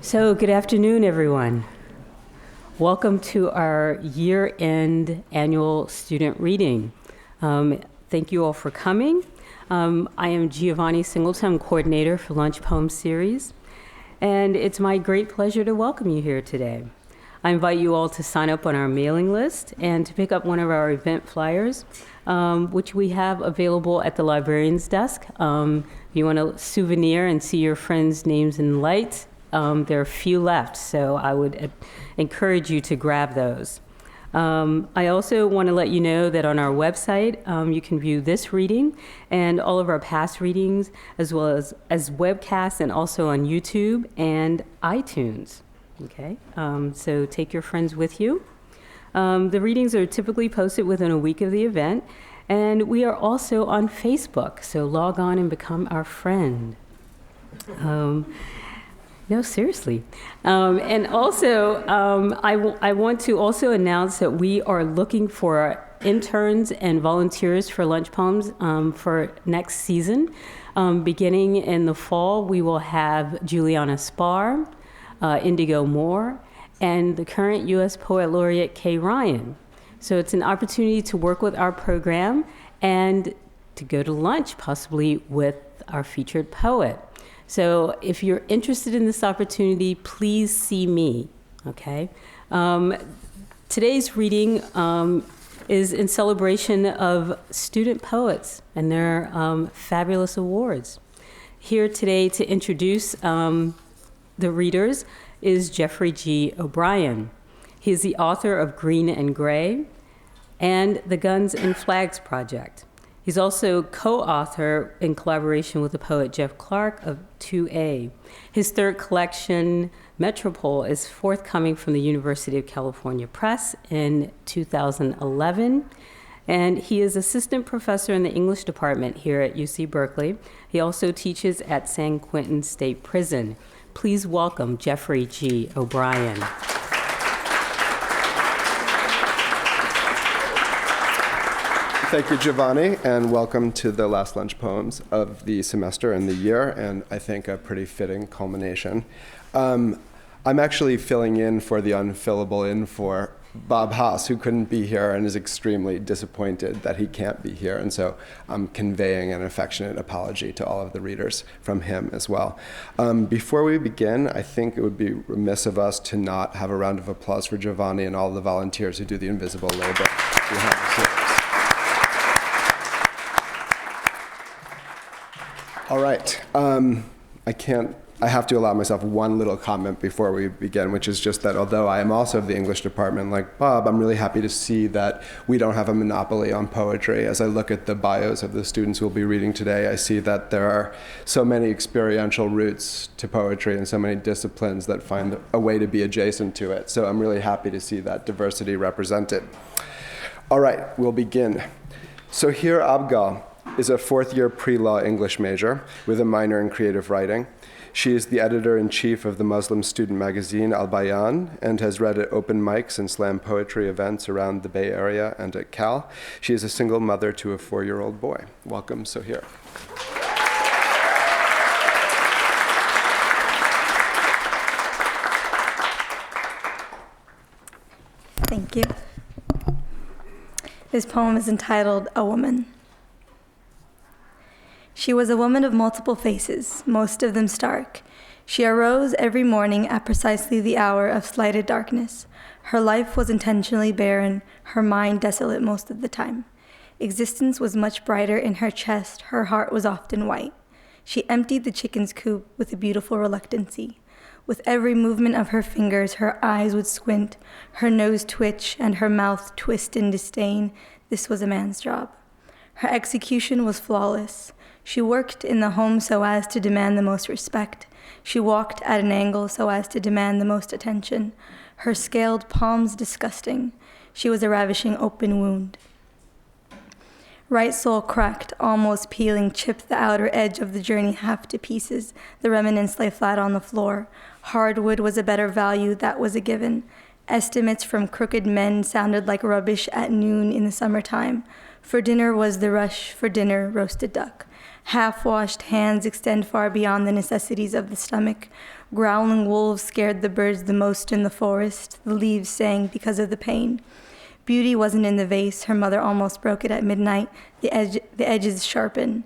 So, good afternoon, everyone. Welcome to our year-end annual student reading. Thank you all for coming. I am Giovanni Singleton, coordinator for Lunch Poem Series, and it's my great pleasure to welcome you here today. I invite you all to sign up on our mailing list and to pick up one of our event flyers, which we have available at the librarian's desk. If you want a souvenir and see your friends' names in lights, there are a few left, so I would encourage you to grab those. I also want to let you know that on our website, you can view this reading and all of our past readings, as well as webcasts, and also on YouTube and iTunes. Okay, so take your friends with you. The readings are typically posted within a week of the event, and we are also on Facebook, so log on and become our friend. No, seriously. And also, I want to also announce that we are looking for interns and volunteers for Lunch Poems for next season. Beginning in the fall, we will have Juliana Spar, Indigo Moore, and the current U.S. Poet Laureate Kay Ryan. So it's an opportunity to work with our program and to go to lunch, possibly with our featured poet. So if you're interested in this opportunity, please see me, okay? Today's reading is in celebration of student poets and their fabulous awards. Here today to introduce the readers is Jeffrey G. O'Brien. He is the author of Green and Gray and the Guns and Flags Project. He's also co-author in collaboration with the poet Jeff Clark of 2A. His third collection, Metropole, is forthcoming from the University of California Press in 2011. And he is assistant professor in the English department here at UC Berkeley. He also teaches at San Quentin State Prison. Please welcome Jeffrey G. O'Brien. Thank you, Giovanni, and welcome to the last Lunch Poems of the semester and the year, and I think a pretty fitting culmination. I'm actually filling in for the unfillable in for Bob Haas, who couldn't be here and is extremely disappointed that he can't be here, and so I'm conveying an affectionate apology to all of the readers from him as well. Before we begin, I think it would be remiss of us to not have a round of applause for Giovanni and all the volunteers who do the invisible labor behind the scenes. All right, I have to allow myself one little comment before we begin, which is just that although I am also of the English department like Bob, I'm really happy to see that we don't have a monopoly on poetry. As I look at the bios of the students who will be reading today, I see that there are so many experiential roots to poetry and so many disciplines that find a way to be adjacent to it. So I'm really happy to see that diversity represented. All right, we'll begin. So here Abgal is a fourth-year pre-law English major with a minor in creative writing. She is the editor-in-chief of the Muslim student magazine Al Bayan and has read at open mics and slam poetry events around the Bay Area and at Cal. She is a single mother to a 4-year-old boy. Welcome, Sohir. Thank you. This poem is entitled A Woman. She was a woman of multiple faces, most of them stark. She arose every morning at precisely the hour of slighted darkness. Her life was intentionally barren, her mind desolate most of the time. Existence was much brighter in her chest, her heart was often white. She emptied the chicken's coop with a beautiful reluctancy. With every movement of her fingers, her eyes would squint, her nose twitch, and her mouth twist in disdain. This was a man's job. Her execution was flawless. She worked in the home so as to demand the most respect. She walked at an angle so as to demand the most attention. Her scaled palms disgusting. She was a ravishing open wound. Right sole cracked, almost peeling, chipped the outer edge of the journey half to pieces. The remnants lay flat on the floor. Hardwood was a better value, that was a given. Estimates from crooked men sounded like rubbish at noon in the summertime. For dinner was the rush, for dinner roasted duck. Half-washed hands extend far beyond the necessities of the stomach. Growling wolves scared the birds the most in the forest. The leaves sang because of the pain. Beauty wasn't in the vase. Her mother almost broke it at midnight. The edges sharpened.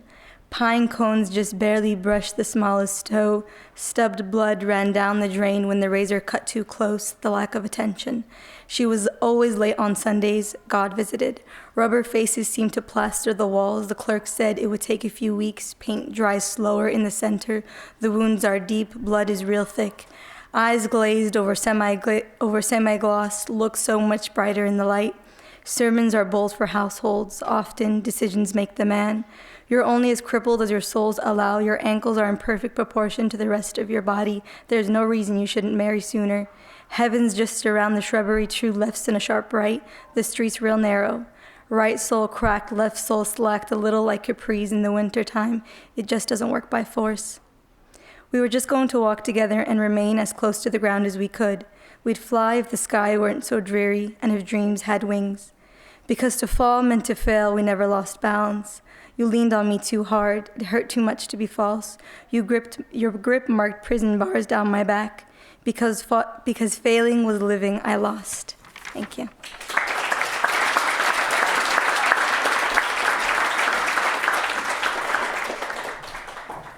Pine cones just barely brushed the smallest toe. Stubbed blood ran down the drain when the razor cut too close, the lack of attention. She was always late on Sundays. God visited. Rubber faces seemed to plaster the walls. The clerk said it would take a few weeks. Paint dries slower in the center. The wounds are deep. Blood is real thick. Eyes glazed over semi-gloss look so much brighter in the light. Sermons are bowls for households. Often, decisions make the man. You're only as crippled as your souls allow. Your ankles are in perfect proportion to the rest of your body. There's no reason you shouldn't marry sooner. Heaven's just around the shrubbery, true lefts and a sharp right. The street's real narrow. Right soul cracked, left soul slacked, a little like capris in the wintertime. It just doesn't work by force. We were just going to walk together and remain as close to the ground as we could. We'd fly if the sky weren't so dreary and if dreams had wings. Because to fall meant to fail, we never lost balance. You leaned on me too hard. It hurt too much to be false. Your grip marked prison bars down my back. Because failing was living, I lost. Thank you.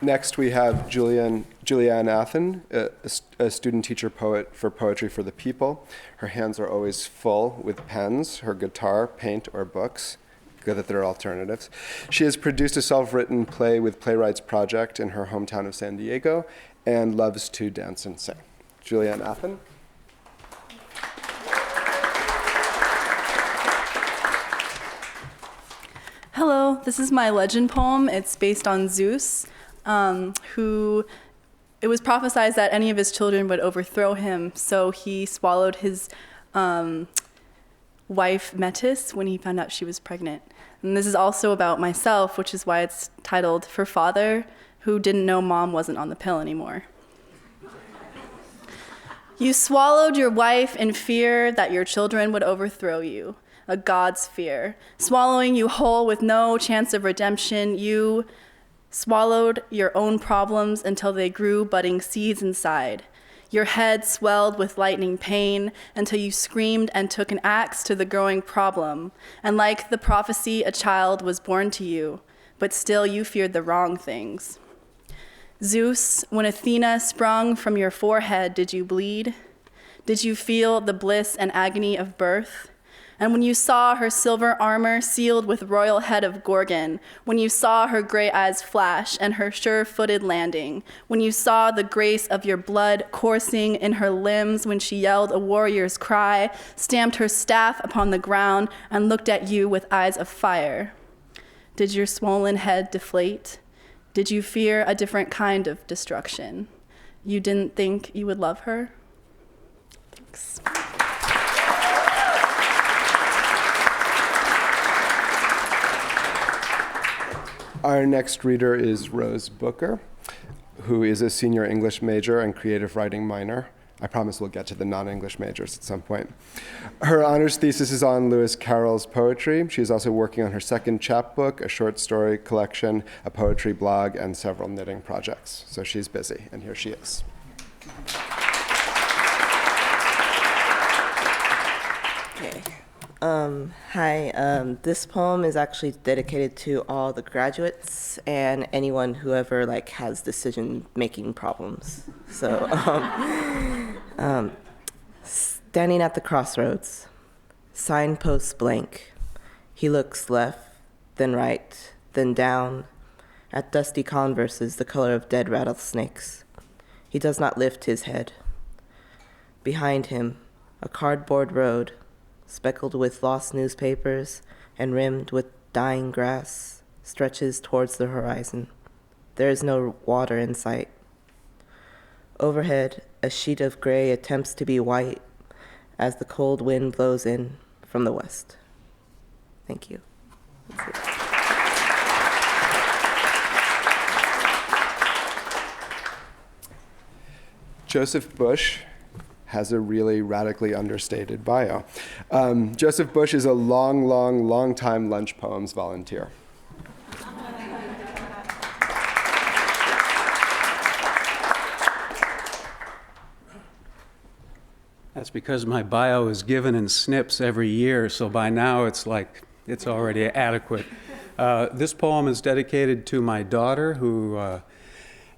Next, we have Julianne Athen, a student teacher poet for Poetry for the People. Her hands are always full with pens, her guitar, paint, or books. Good that there are alternatives. She has produced a self-written play with Playwrights Project in her hometown of San Diego and loves to dance and sing. Julianne Athen. Hello, this is my legend poem. It's based on Zeus, who it was prophesied that any of his children would overthrow him, so he swallowed his wife Metis when he found out she was pregnant. And this is also about myself, which is why it's titled For Father Who Didn't Know Mom Wasn't on the Pill Anymore. You swallowed your wife in fear that your children would overthrow you, a God's fear. Swallowing you whole with no chance of redemption, you swallowed your own problems until they grew budding seeds inside. Your head swelled with lightning pain until you screamed and took an axe to the growing problem. And like the prophecy, a child was born to you, but still you feared the wrong things. Zeus, when Athena sprung from your forehead, did you bleed? Did you feel the bliss and agony of birth? And when you saw her silver armor sealed with royal head of Gorgon, when you saw her gray eyes flash and her sure-footed landing, when you saw the grace of your blood coursing in her limbs when she yelled a warrior's cry, stamped her staff upon the ground, and looked at you with eyes of fire, did your swollen head deflate? Did you fear a different kind of destruction? You didn't think you would love her? Thanks. Our next reader is Rose Booker, who is a senior English major and creative writing minor. I promise we'll get to the non-English majors at some point. Her honors thesis is on Lewis Carroll's poetry. She is also working on her second chapbook, a short story collection, a poetry blog, and several knitting projects. So she's busy, and here she is. Okay. Hi. This poem is actually dedicated to all the graduates and anyone who ever has decision-making problems. So, standing at the crossroads, signposts blank. He looks left, then right, then down, at dusty Converses the color of dead rattlesnakes. He does not lift his head. Behind him, a cardboard road, speckled with lost newspapers and rimmed with dying grass, stretches towards the horizon. There is no water in sight. Overhead, a sheet of gray attempts to be white as the cold wind blows in from the west. Thank you. Joseph Bush has a really radically understated bio. Joseph Bush is a long time lunch poems volunteer. That's because my bio is given in snips every year, so by now it's already adequate. This poem is dedicated to my daughter, who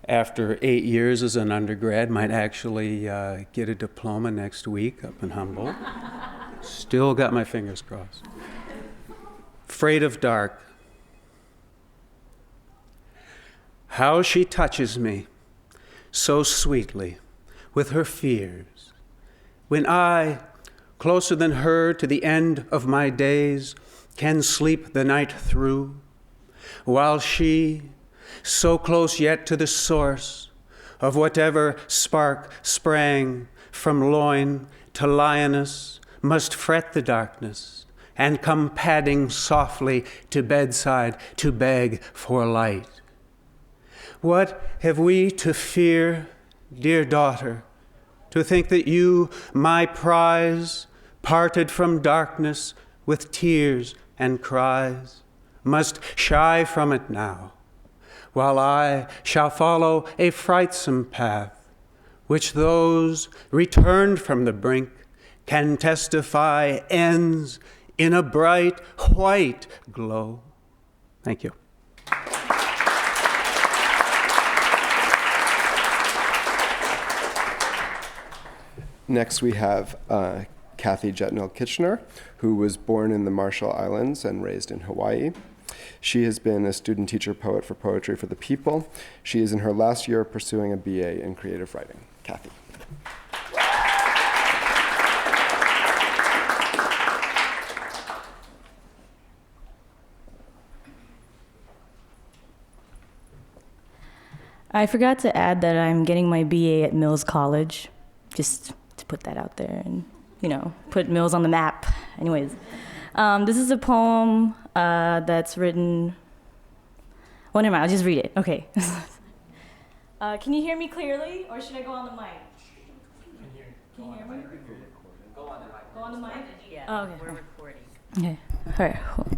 after 8 years as an undergrad might actually get a diploma next week up in Humboldt. Still got my fingers crossed. Afraid of dark. How she touches me so sweetly with her fears, when I, closer than her to the end of my days, can sleep the night through, while she, so close yet to the source of whatever spark sprang from loin to lioness, must fret the darkness and come padding softly to bedside to beg for light. What have we to fear, dear daughter, to think that you, my prize, parted from darkness with tears and cries, must shy from it now, while I shall follow a frightsome path, which those returned from the brink can testify ends in a bright white glow. Thank you. Next, we have Kathy Jetnell Kitchener, who was born in the Marshall Islands and raised in Hawaii. She has been a student teacher poet for Poetry for the People. She is in her last year pursuing a BA in creative writing. Kathy. I forgot to add that I'm getting my BA at Mills College, just to put that out there and, put Mills on the map. Anyways, this is a poem that's written, well, never mind, I'll just read it. Okay. Can you hear me clearly, or should I go on the mic? Can you hear me? Go on the mic? Yeah, oh, okay. We're recording. Okay, all right. Cool.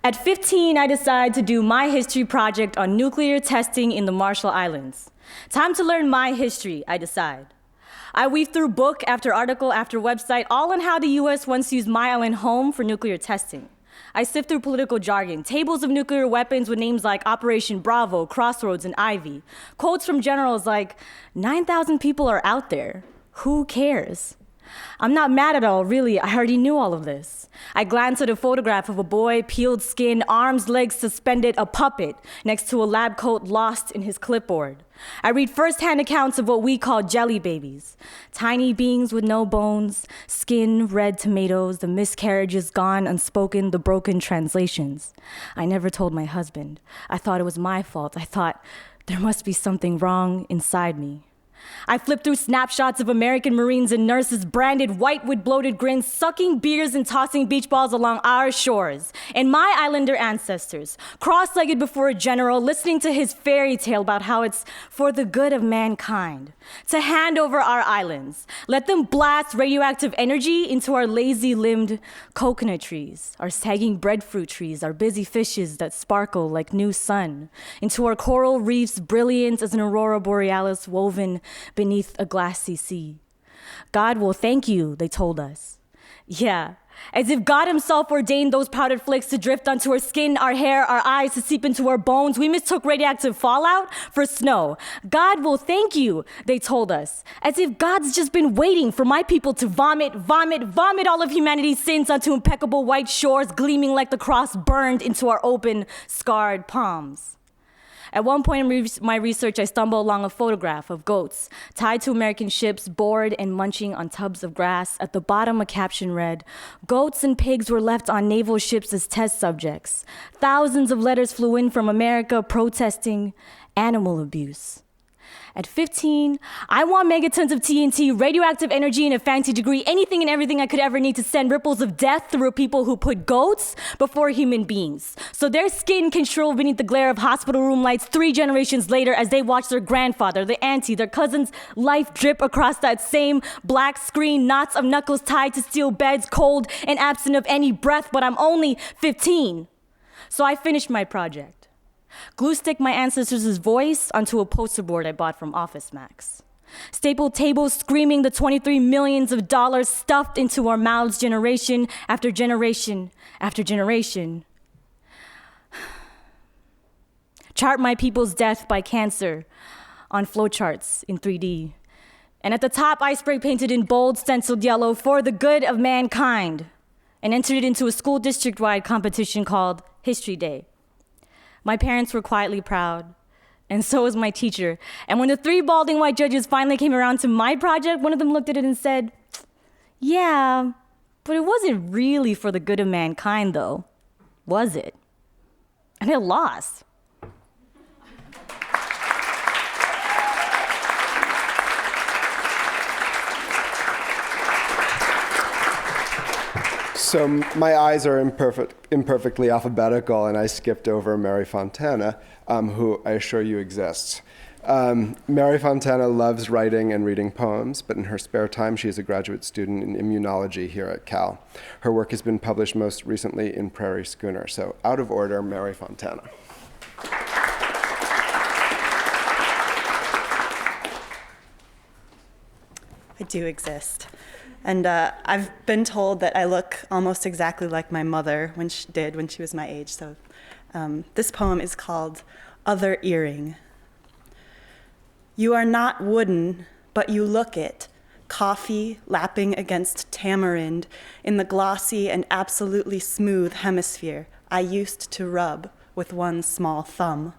At 15, I decided to do my history project on nuclear testing in the Marshall Islands. Time to learn my history, I decide. I weave through book after article after website, all on how the US once used my island home for nuclear testing. I sift through political jargon, tables of nuclear weapons with names like Operation Bravo, Crossroads, and Ivy. Quotes from generals like, 9,000 people are out there. Who cares? I'm not mad at all, really. I already knew all of this. I glanced at a photograph of a boy, peeled skin, arms, legs suspended, a puppet, next to a lab coat lost in his clipboard. I read firsthand accounts of what we call jelly babies. Tiny beings with no bones, skin, red tomatoes, the miscarriages gone unspoken, the broken translations. I never told my husband. I thought it was my fault. I thought there must be something wrong inside me. I flipped through snapshots of American Marines and nurses branded white with bloated grins, sucking beers and tossing beach balls along our shores. And my islander ancestors, cross-legged before a general, listening to his fairy tale about how it's for the good of mankind to hand over our islands. Let them blast radioactive energy into our lazy-limbed coconut trees, our sagging breadfruit trees, our busy fishes that sparkle like new sun, into our coral reefs brilliant as an aurora borealis woven beneath a glassy sea. God will thank you, they told us. Yeah, as if God himself ordained those powdered flakes to drift onto our skin, our hair, our eyes, to seep into our bones. We mistook radioactive fallout for snow. God will thank you, they told us. As if God's just been waiting for my people to vomit all of humanity's sins onto impeccable white shores, gleaming like the cross burned into our open, scarred palms. At one point in my research, I stumbled along a photograph of goats tied to American ships, bored and munching on tubs of grass. At the bottom, a caption read, "Goats and pigs were left on naval ships as test subjects. Thousands of letters flew in from America protesting animal abuse." At 15, I want megatons of TNT, radioactive energy, and a fancy degree, anything and everything I could ever need to send ripples of death through people who put goats before human beings, so their skin can shrivel beneath the glare of hospital room lights 3 generations later as they watch their grandfather, their auntie, their cousin's life drip across that same black screen, knots of knuckles tied to steel beds, cold and absent of any breath, but I'm only 15. So I finished my project. Glue stick my ancestors' voice onto a poster board I bought from Office Max. Stapled tables screaming the 23 millions of dollars stuffed into our mouths generation after generation after generation. Chart my people's death by cancer on flowcharts in 3D. And at the top, I spray painted in bold stenciled yellow for the good of mankind and entered it into a school district-wide competition called History Day. My parents were quietly proud, and so was my teacher. And when the 3 balding white judges finally came around to my project, one of them looked at it and said, "Yeah, but it wasn't really for the good of mankind, though, was it?" And it lost. So my eyes are imperfectly alphabetical, and I skipped over Mary Fontana, who I assure you exists. Mary Fontana loves writing and reading poems, but in her spare time, she is a graduate student in immunology here at Cal. Her work has been published most recently in Prairie Schooner. So out of order, Mary Fontana. I do exist. And I've been told that I look almost exactly like my mother when she was my age. So this poem is called Other Earring. You are not wooden, but you look it. Coffee lapping against tamarind in the glossy and absolutely smooth hemisphere I used to rub with one small thumb.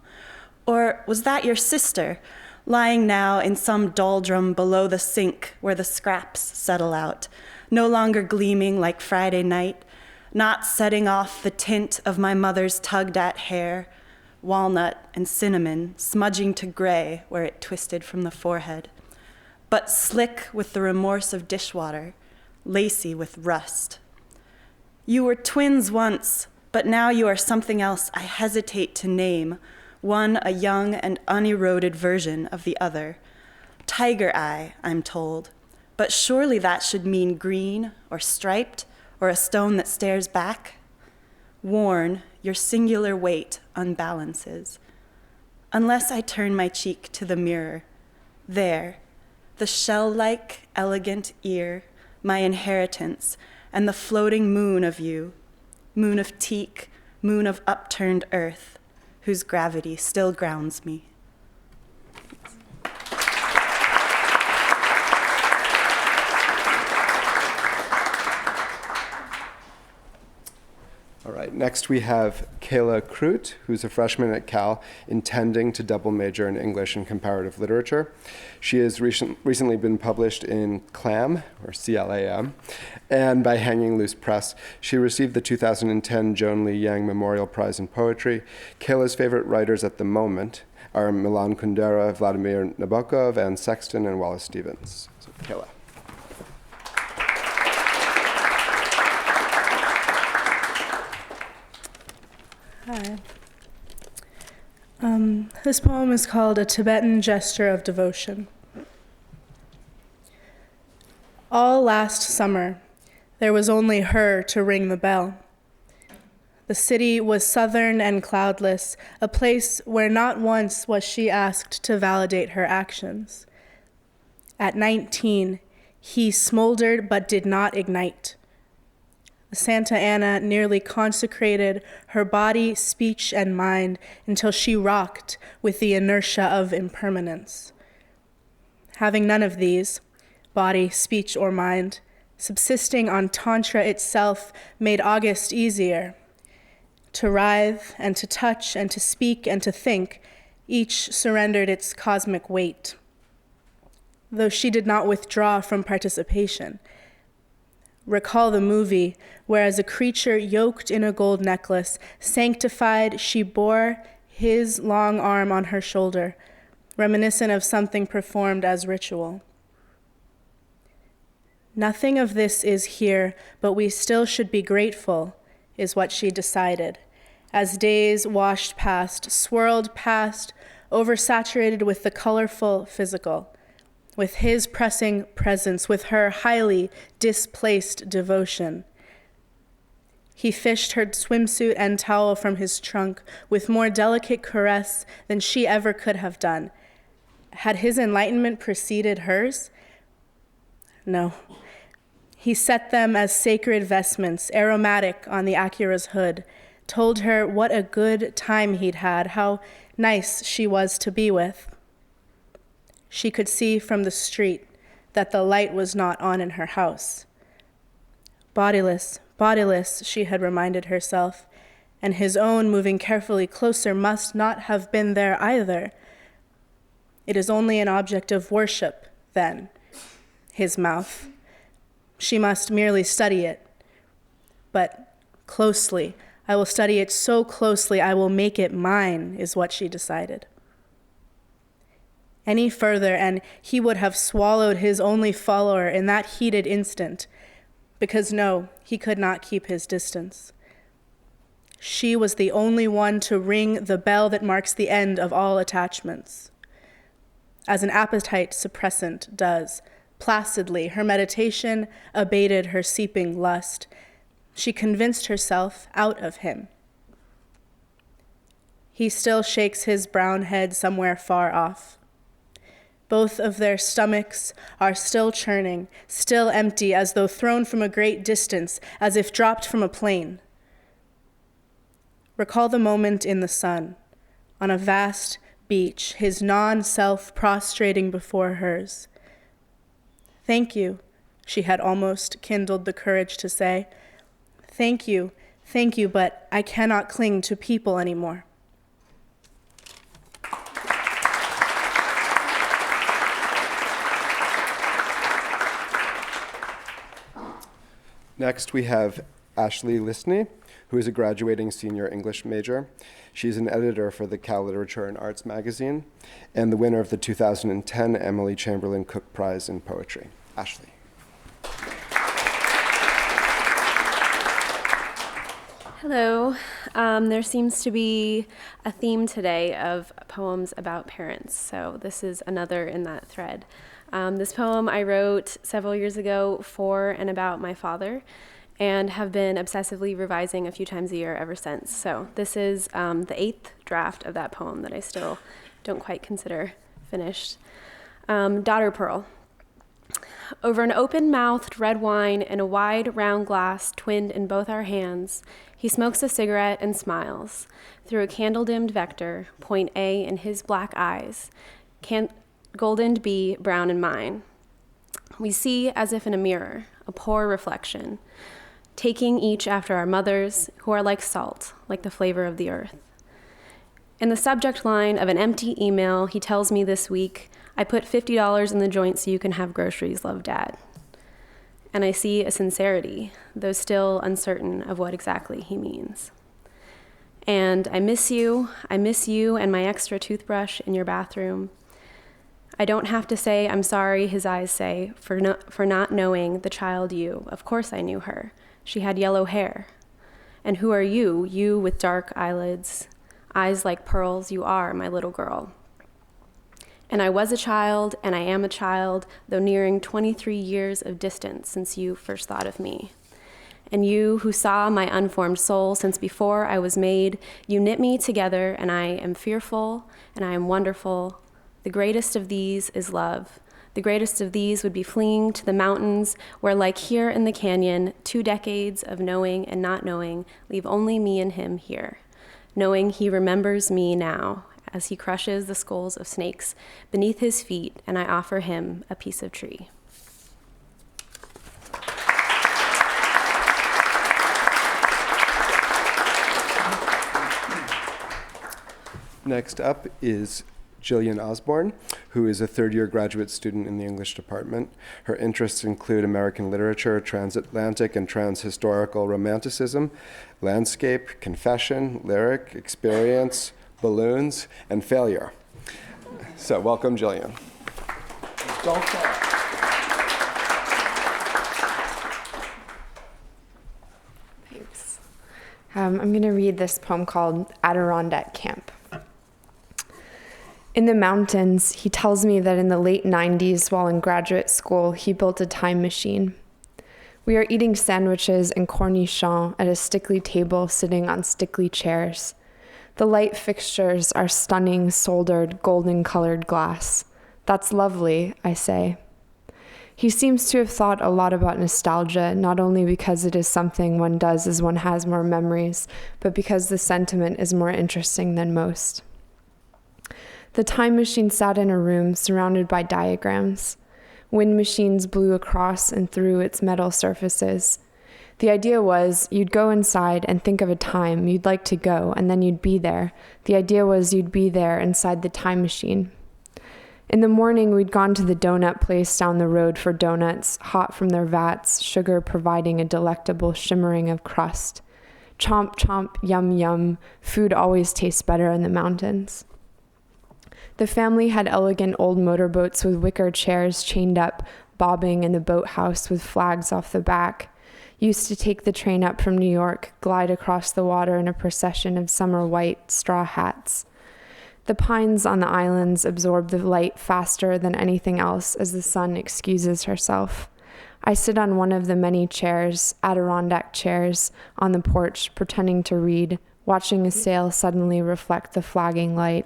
Or was that your sister, lying now in some doldrum below the sink where the scraps settle out, no longer gleaming like Friday night, not setting off the tint of my mother's tugged-at hair, walnut and cinnamon smudging to gray where it twisted from the forehead, but slick with the remorse of dishwater, lacy with rust. You were twins once, but now you are something else I hesitate to name, one a young and uneroded version of the other. Tiger eye, I'm told, but surely that should mean green or striped or a stone that stares back. Worn, your singular weight unbalances. Unless I turn my cheek to the mirror, there, the shell-like, elegant ear, my inheritance, and the floating moon of you, moon of teak, moon of upturned earth, whose gravity still grounds me. All right, next we have Kayla Krut, who's a freshman at Cal, intending to double major in English and comparative literature. She has recently been published in CLAM, or C-L-A-M, and by Hanging Loose Press. She received the 2010 Joan Lee Yang Memorial Prize in Poetry. Kayla's favorite writers at the moment are Milan Kundera, Vladimir Nabokov, Anne Sexton, and Wallace Stevens. So, Kayla. Hi. This poem is called A Tibetan Gesture of Devotion. All last summer, there was only her to ring the bell. The city was southern and cloudless, a place where not once was she asked to validate her actions. At 19, he smoldered but did not ignite. Santa Ana nearly consecrated her body, speech, and mind until she rocked with the inertia of impermanence. Having none of these, body, speech, or mind, subsisting on Tantra itself made August easier. To writhe and to touch and to speak and to think, each surrendered its cosmic weight. Though she did not withdraw from participation. Recall the movie where, as a creature yoked in a gold necklace, sanctified, she bore his long arm on her shoulder, reminiscent of something performed as ritual. Nothing of this is here, but we still should be grateful, is what she decided, as days washed past, swirled past, oversaturated with the colorful physical, with his pressing presence, with her highly displaced devotion. He fished her swimsuit and towel from his trunk with more delicate caress than she ever could have done, Had his enlightenment preceded hers? No. He set them as sacred vestments, aromatic on the Acura's hood, told her what a good time he'd had, how nice she was to be with. She could see from the street that the light was not on in her house. Bodiless, bodiless, she had reminded herself, and his own moving carefully closer must not have been there either. It is only an object of worship, then, his mouth. She must merely study it. But closely, I will study it so closely I will make it mine, is what she decided. Any further, and he would have swallowed his only follower in that heated instant, because no, he could not keep his distance. She was the only one to ring the bell that marks the end of all attachments. As an appetite suppressant does, placidly, her meditation abated her seeping lust. She convinced herself out of him. He still shakes his brown head somewhere far off. Both of their stomachs are still churning, still empty, as though thrown from a great distance, as if dropped from a plane. Recall the moment in the sun, on a vast beach, his non-self prostrating before hers. Thank you, she had almost kindled the courage to say. Thank you, but I cannot cling to people anymore. Next, we have Ashley Lisney, who is a graduating senior English major. She's an editor for the Cal Literature and Arts magazine and the winner of the 2010 Emily Chamberlain Cook Prize in Poetry. Ashley. Hello. There seems to be a theme today of poems about parents, so this is another in that thread. This poem I wrote several years ago for and about my father, and have been obsessively revising a few times a year ever since. So this is the 8th draft of that poem that I still don't quite consider finished. Daughter Pearl. Over an open-mouthed red wine in a wide, round glass twinned in both our hands, he smokes a cigarette and smiles. Through a candle-dimmed vector, point A in his black eyes, goldened B, brown in mine. We see, as if in a mirror, a poor reflection, taking each after our mothers, who are like salt, like the flavor of the earth. In the subject line of an empty email he tells me this week, I put $50 in the joint so you can have groceries, love, Dad. And I see a sincerity, though still uncertain of what exactly he means. And I miss you and my extra toothbrush in your bathroom. I don't have to say I'm sorry, his eyes say, for not knowing the child you. Of course I knew her. She had yellow hair. And who are you, you with dark eyelids, eyes like pearls, you are my little girl. And I was a child, and I am a child, though nearing 23 years of distance since you first thought of me. And you who saw my unformed soul since before I was made, you knit me together, and I am fearful, and I am wonderful. The greatest of these is love. The greatest of these would be fleeing to the mountains where, like here in the canyon, 2 decades of knowing and not knowing leave only me and him here, knowing he remembers me now as he crushes the skulls of snakes beneath his feet, and I offer him a piece of tree. Next up is Jillian Osborne, who is a third-year graduate student in the English department. Her interests include American literature, transatlantic and transhistorical romanticism, landscape, confession, lyric, experience, balloons, and failure. So welcome, Jillian. Don't fall. Thanks. I'm going to read this poem called Adirondack Camp. In the mountains, he tells me that in the late 90s, while in graduate school, he built a time machine. We are eating sandwiches and cornichons at a stickly table sitting on stickly chairs. The light fixtures are stunning, soldered, golden-colored glass. That's lovely, I say. He seems to have thought a lot about nostalgia, not only because it is something one does as one has more memories, but because the sentiment is more interesting than most. The time machine sat in a room surrounded by diagrams. Wind machines blew across and through its metal surfaces. The idea was you'd go inside and think of a time you'd like to go, and then you'd be there. The idea was you'd be there inside the time machine. In the morning, we'd gone to the donut place down the road for donuts, hot from their vats, sugar providing a delectable shimmering of crust. Chomp, chomp, yum, yum. Food always tastes better in the mountains. The family had elegant old motorboats with wicker chairs chained up, bobbing in the boathouse with flags off the back. Used to take the train up from New York, glide across the water in a procession of summer white straw hats. The pines on the islands absorb the light faster than anything else as the sun excuses herself. I sit on one of the many chairs, Adirondack chairs, on the porch, pretending to read, watching a sail suddenly reflect the flagging light.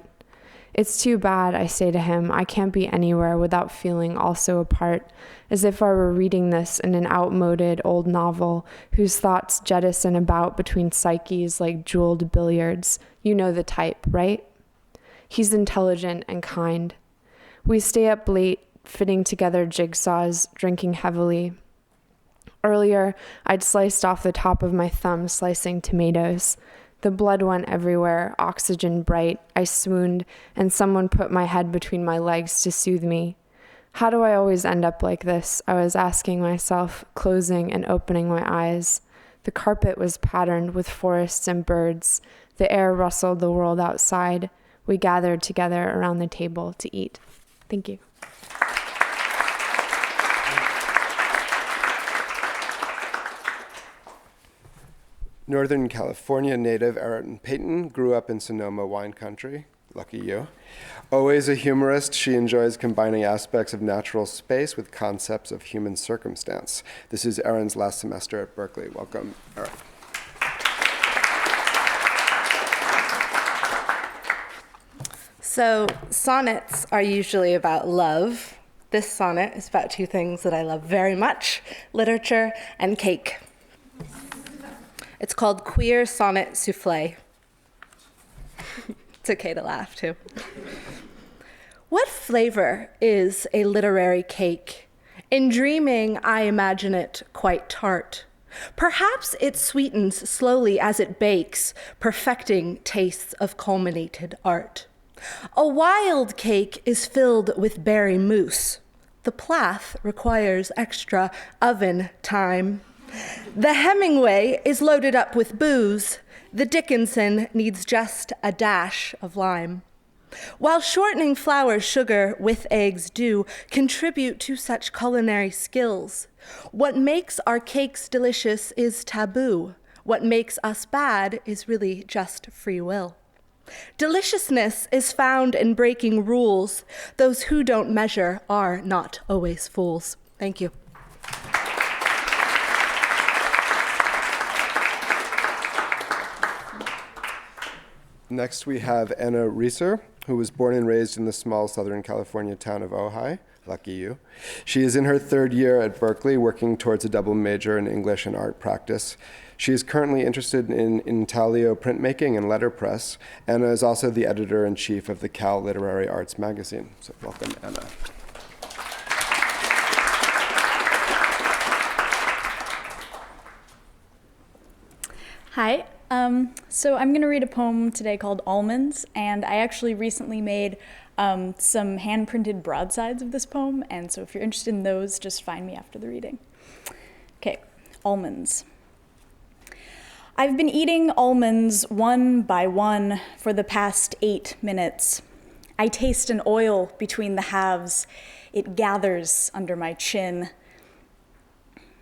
It's too bad, I say to him, I can't be anywhere without feeling also a part, as if I were reading this in an outmoded old novel whose thoughts jettison about between psyches like jeweled billiards. You know the type, right? He's intelligent and kind. We stay up late, fitting together jigsaws, drinking heavily. Earlier, I'd sliced off the top of my thumb, slicing tomatoes. The blood went everywhere, oxygen bright. I swooned, and someone put my head between my legs to soothe me. How do I always end up like this? I was asking myself, closing and opening my eyes. The carpet was patterned with forests and birds. The air rustled the world outside. We gathered together around the table to eat. Thank you. Northern California native Erin Payton grew up in Sonoma wine country. Lucky you. Always a humorist, she enjoys combining aspects of natural space with concepts of human circumstance. This is Erin's last semester at Berkeley. Welcome, Erin. So sonnets are usually about love. This sonnet is about two things that I love very much, literature and cake. It's called Queer Sonnet Soufflé. It's okay to laugh, too. What flavor is a literary cake? In dreaming, I imagine it quite tart. Perhaps it sweetens slowly as it bakes, perfecting tastes of culminated art. A wild cake is filled with berry mousse. The Plath requires extra oven time. The Hemingway is loaded up with booze. The Dickinson needs just a dash of lime. While shortening flour, sugar with eggs do contribute to such culinary skills, what makes our cakes delicious is taboo. What makes us bad is really just free will. Deliciousness is found in breaking rules. Those who don't measure are not always fools. Thank you. Next, we have Anna Reeser, who was born and raised in the small Southern California town of Ojai. Lucky you. She is in her third year at Berkeley, working towards a double major in English and art practice. She is currently interested in intaglio printmaking and letterpress. Anna is also the editor-in-chief of the Cal Literary Arts magazine. So welcome, Anna. Hi. So I'm going to read a poem today called Almonds, and I actually recently made some hand-printed broadsides of this poem, and so if you're interested in those, just find me after the reading. Okay, almonds. I've been eating almonds one by one for the past 8 minutes. I taste an oil between the halves. It gathers under my chin.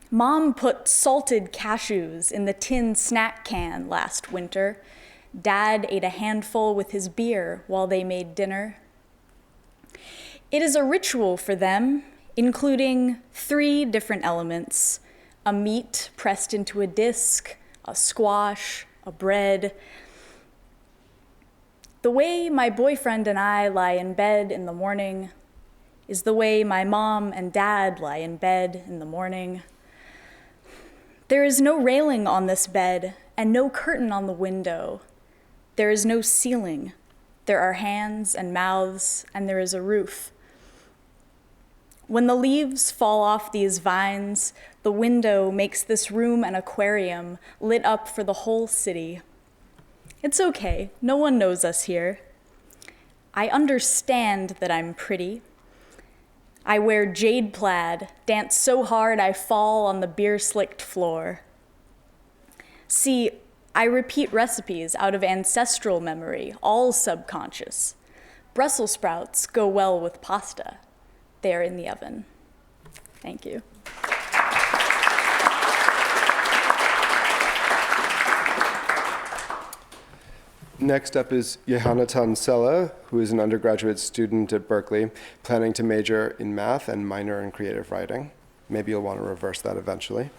Mom put salted cashews in the tin snack can last winter. Dad ate a handful with his beer while they made dinner. It is a ritual for them, including 3 different elements: a meat pressed into a disc, a squash, a bread. The way my boyfriend and I lie in bed in the morning, is the way my mom and dad lie in bed in the morning. There is no railing on this bed and no curtain on the window. There is no ceiling. There are hands and mouths, and there is a roof. When the leaves fall off these vines, the window makes this room an aquarium lit up for the whole city. It's okay, no one knows us here. I understand that I'm pretty. I wear jade plaid, dance so hard I fall on the beer-slicked floor. See, I repeat recipes out of ancestral memory, all subconscious. Brussels sprouts go well with pasta. They are in the oven. Thank you. Next up is Yehonatan Sella, who is an undergraduate student at Berkeley, planning to major in math and minor in creative writing. Maybe you'll want to reverse that eventually.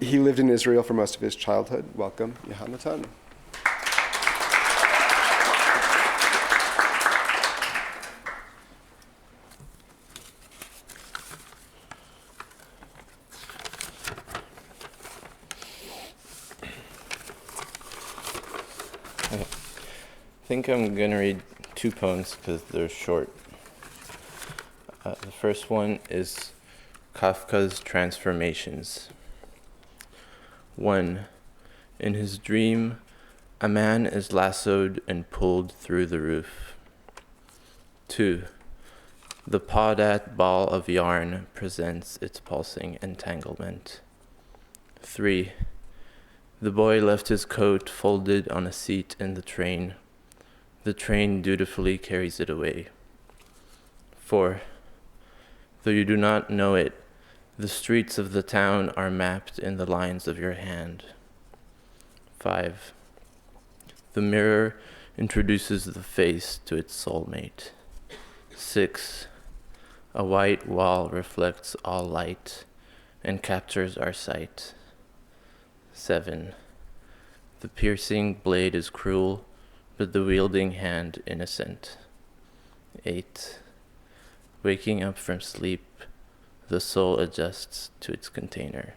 He lived in Israel for most of his childhood. Welcome, Yehonatan. I think I'm going to read two poems because they're short. The first one is Kafka's Transformations. 1. In his dream, a man is lassoed and pulled through the roof. 2. The pawed-at ball of yarn presents its pulsing entanglement. 3. The boy left his coat folded on a seat in the train. The train dutifully carries it away. 4. Though you do not know it, the streets of the town are mapped in the lines of your hand. 5. The mirror introduces the face to its soulmate. 6. A white wall reflects all light and captures our sight. 7. The piercing blade is cruel, but the wielding hand innocent. 8. Waking up from sleep, the soul adjusts to its container.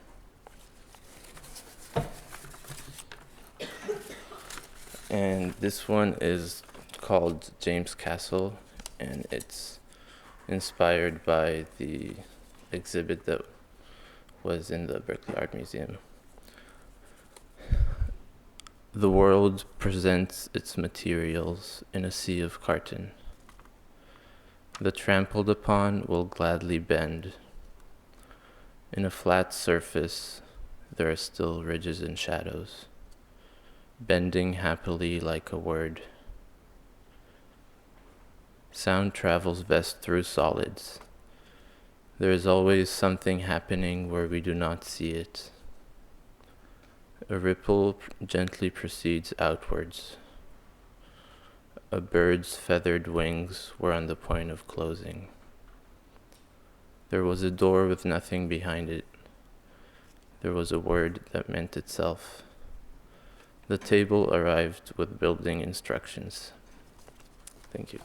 And this one is called James Castle, and it's inspired by the exhibit that was in the Berkeley Art Museum. The world presents its materials in a sea of carton. The trampled upon will gladly bend. In a flat surface, there are still ridges and shadows, bending happily like a word. Sound travels best through solids. There is always something happening where we do not see it. A ripple gently proceeds outwards. A bird's feathered wings were on the point of closing. There was a door with nothing behind it. There was a word that meant itself. The table arrived with building instructions. Thank you.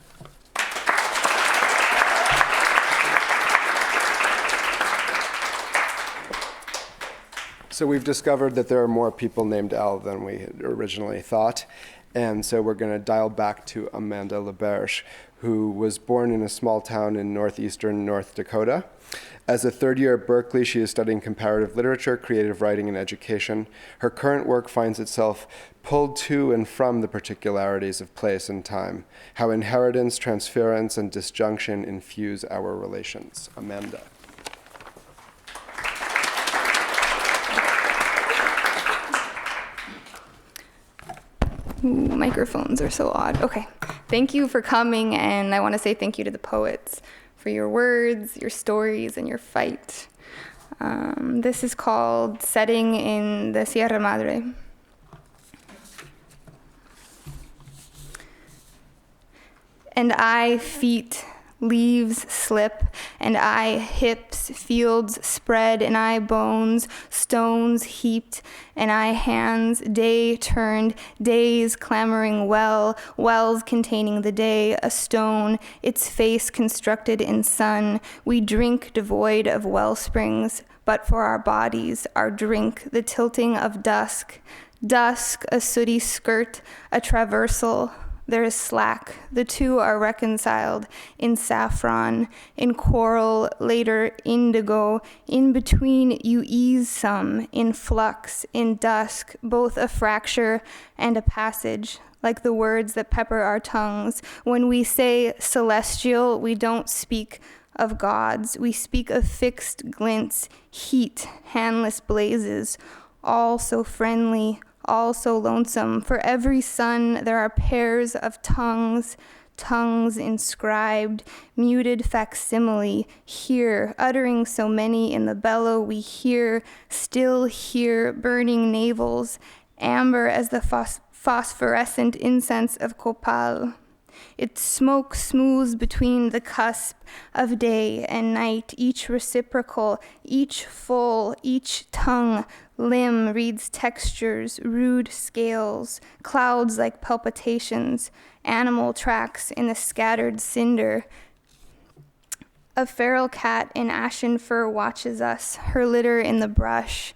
So we've discovered that there are more people named Al than we had originally thought. And so we're going to dial back to Amanda LaBerge, who was born in a small town in northeastern North Dakota. As a third year at Berkeley, she is studying comparative literature, creative writing, and education. Her current work finds itself pulled to and from the particularities of place and time, how inheritance, transference, and disjunction infuse our relations. Amanda. Ooh, microphones are so odd. Okay, thank you for coming, and I want to say thank you to the poets for your words, your stories, and your fight. This is called Setting in the Sierra Madre. And I, feet Leaves slip, and I hips, fields spread, and I bones, stones heaped, and I hands, day turned, days clamoring wells containing the day, a stone, its face constructed in sun. We drink devoid of well springs, but for our bodies, our drink, the tilting of dusk, a sooty skirt, a traversal. There is slack. The two are reconciled in saffron, in coral, later indigo. In between you ease some, in flux, in dusk, both a fracture and a passage, like the words that pepper our tongues. When we say celestial, we don't speak of gods. We speak of fixed glints, heat, handless blazes, all so friendly, all so lonesome. For every sun there are pairs of tongues inscribed, muted facsimile, here, uttering so many in the bellow we hear, still hear, burning navels, amber as the phosphorescent incense of copal. Its smoke smooths between the cusp of day and night, each reciprocal, each full, each tongue, limb reads textures, rude scales, clouds like palpitations, animal tracks in the scattered cinder. A feral cat in ashen fur watches us, her litter in the brush.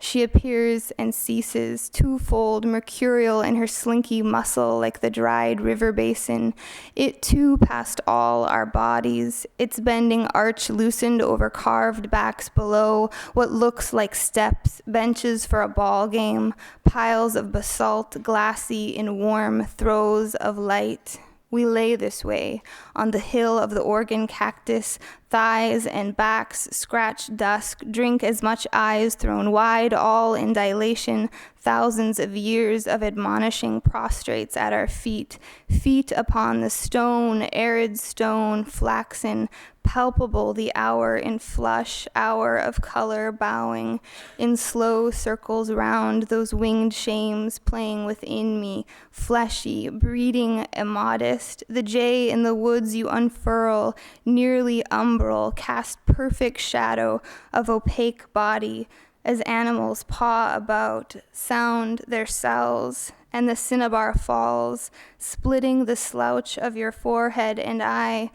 She appears and ceases, twofold, mercurial in her slinky muscle like the dried river basin. It too passed all our bodies, its bending arch loosened over carved backs below, what looks like steps, benches for a ball game, piles of basalt, glassy in warm throes of light. We lay this way, on the hill of the organ cactus, thighs and backs scratch dusk, drink as much eyes thrown wide, all in dilation, thousands of years of admonishing prostrates at our feet, feet upon the stone, arid stone, flaxen, palpable the hour in flush, hour of color bowing, in slow circles round those winged shames playing within me, fleshy, breeding immodest, the jay in the woods you unfurl, nearly umbral, cast perfect shadow of opaque body, as animals paw about, sound their cells, and the cinnabar falls, splitting the slouch of your forehead, and I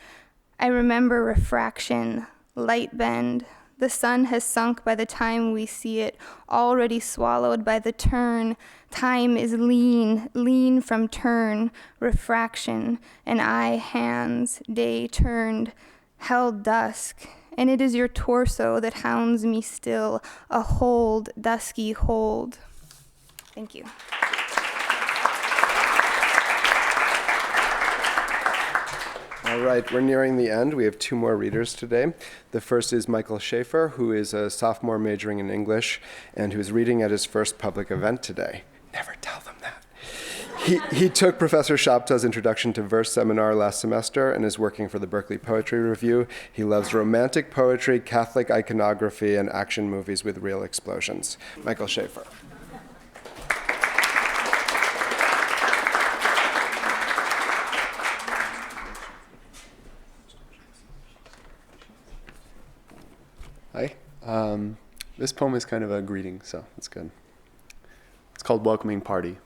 remember refraction, light bend. The sun has sunk by the time we see it, already swallowed by the turn. Time is lean, lean from turn, refraction, and I, hands, day turned, held dusk. And it is your torso that hounds me still, a hold, dusky hold. Thank you. All right, we're nearing the end. We have two more readers today. The first is Michael Schaefer, who is a sophomore majoring in English and who is reading at his first public event today. Never tell them that. He took Professor Shabta's Introduction to Verse seminar last semester and is working for the Berkeley Poetry Review. He loves romantic poetry, Catholic iconography, and action movies with real explosions. Michael Schaefer. Hi. This poem is kind of a greeting, so it's good. It's called Welcoming Party.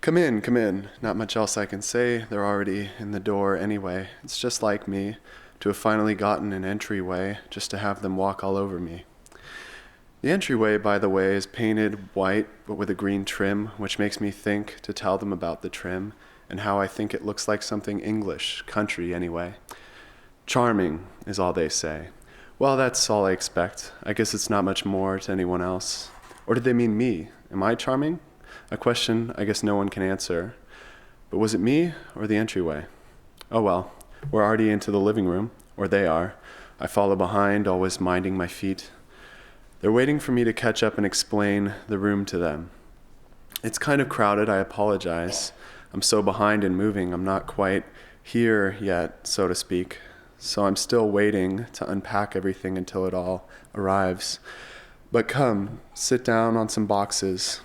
Come in, not much else I can say. They're already in the door anyway. It's just like me to have finally gotten an entryway, just to have them walk all over me. The entryway, by the way, is painted white, but with a green trim, which makes me think to tell them about the trim and how I think it looks like something English, country anyway. Charming is all they say. Well, that's all I expect. I guess it's not much more to anyone else. Or did they mean me? Am I charming? A question I guess no one can answer. But was it me or the entryway? Oh well, we're already into the living room, or they are. I follow behind, always minding my feet. They're waiting for me to catch up and explain the room to them. It's kind of crowded, I apologize. I'm so behind in moving, I'm not quite here yet, so to speak. So I'm still waiting to unpack everything until it all arrives. But come, sit down on some boxes.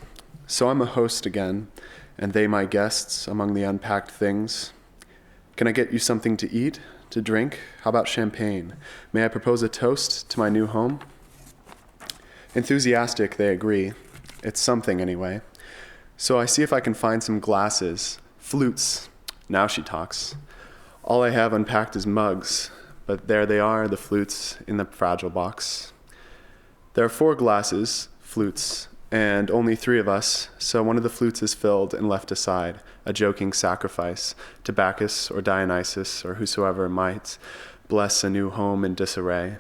So I'm a host again, and they my guests among the unpacked things. Can I get you something to eat, to drink? How about champagne? May I propose a toast to my new home? Enthusiastic, they agree. It's something anyway. So I see if I can find some glasses, flutes. Now she talks. All I have unpacked is mugs, but there they are, the flutes in the fragile box. There are 4 glasses, flutes, and only 3 of us, so one of the flutes is filled and left aside, a joking sacrifice to Bacchus or Dionysus or whosoever might bless a new home in disarray.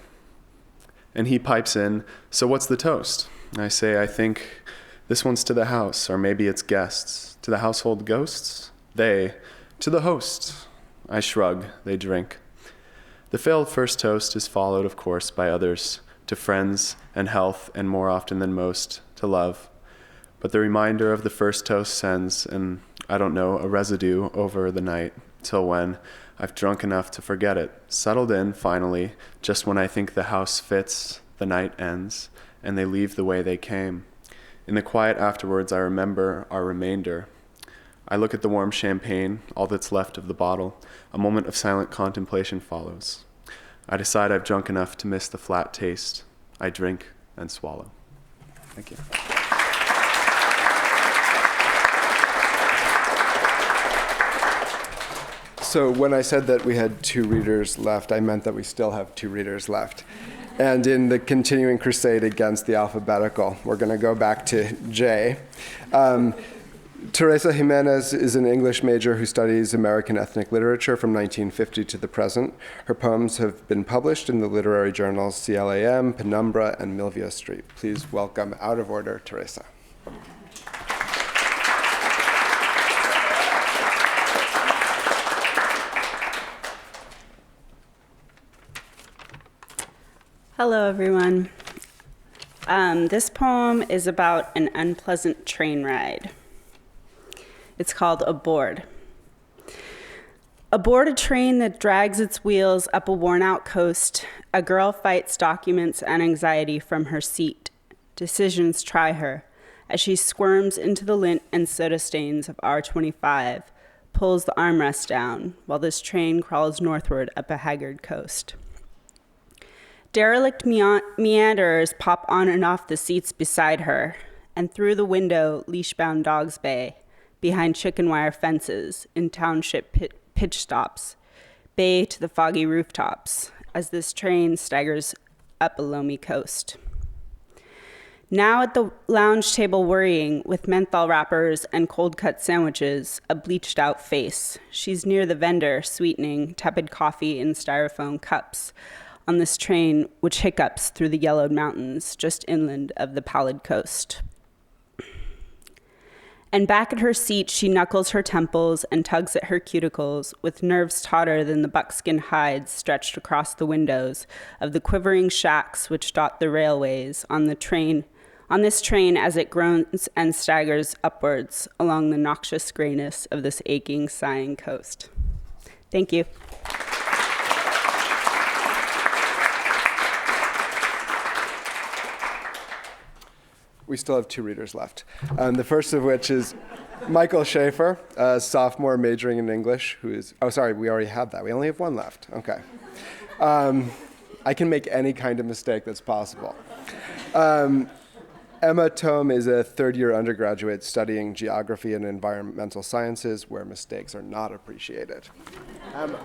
And he pipes in, so what's the toast? I say, I think this one's to the house, or maybe it's guests. To the household ghosts? They. To the host. I shrug, they drink. The failed first toast is followed, of course, by others, to friends and health, and more often than most, to love. But the reminder of the first toast sends, and I don't know, a residue over the night, till when I've drunk enough to forget it, settled in, finally, just when I think the house fits, the night ends, and they leave the way they came. In the quiet afterwards, I remember our remainder. I look at the warm champagne, all that's left of the bottle. A moment of silent contemplation follows. I decide I've drunk enough to miss the flat taste. I drink and swallow. Thank you. So when I said that we had 2 readers left, I meant that we still have 2 readers left. And in the continuing crusade against the alphabetical, we're going to go back to J. Teresa Jimenez is an English major who studies American ethnic literature from 1950 to the present. Her poems have been published in the literary journals CLAM, Penumbra, and Milvia Street. Please welcome, out of order, Teresa. Hello, everyone. This poem is about an unpleasant train ride. It's called Aboard. Aboard a train that drags its wheels up a worn-out coast, a girl fights documents and anxiety from her seat. Decisions try her as she squirms into the lint and soda stains of R25, pulls the armrest down while this train crawls northward up a haggard coast. Derelict meanderers pop on and off the seats beside her, and through the window, leash-bound dogs bay, behind chicken wire fences, in township pitch stops, bay to the foggy rooftops, as this train staggers up a loamy coast. Now at the lounge table worrying, with menthol wrappers and cold-cut sandwiches, a bleached-out face. She's near the vendor, sweetening tepid coffee in styrofoam cups, on this train which hiccups through the yellowed mountains just inland of the pallid coast. And back at her seat, she knuckles her temples and tugs at her cuticles with nerves tauter than the buckskin hides stretched across the windows of the quivering shacks which dot the railways on this train as it groans and staggers upwards along the noxious grayness of this aching, sighing coast. Thank you. We still have 2 readers left. The first of which is Michael Schaefer, a sophomore majoring in English, who is, oh, sorry, we already have that. We only have 1 left. Okay. I can make any kind of mistake that's possible. Emma Tome is a 3rd-year undergraduate studying geography and environmental sciences, where mistakes are not appreciated. Emma.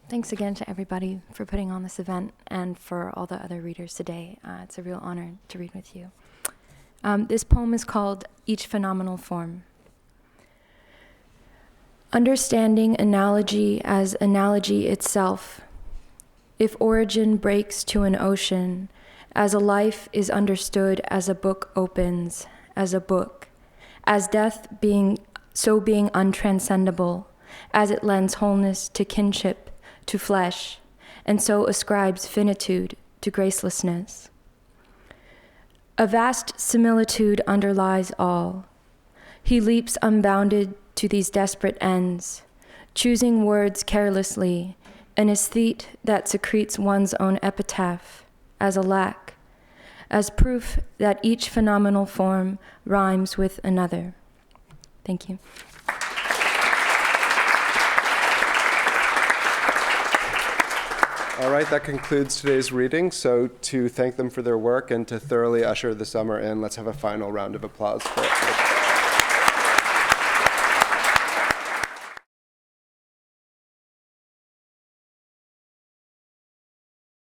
Thanks again to everybody for putting on this event and for all the other readers today. It's a real honor to read with you. This poem is called Each Phenomenal Form. Understanding analogy as analogy itself, if origin breaks to an ocean, as a life is understood as a book opens, as a book, as death being untranscendable, as it lends wholeness to kinship, to flesh, and so ascribes finitude to gracelessness. A vast similitude underlies all. He leaps unbounded to these desperate ends, choosing words carelessly, an aesthete that secretes one's own epitaph as a lack, as proof that each phenomenal form rhymes with another. Thank you. All right, that concludes today's reading. So to thank them for their work and to thoroughly usher the summer in, let's have a final round of applause for it.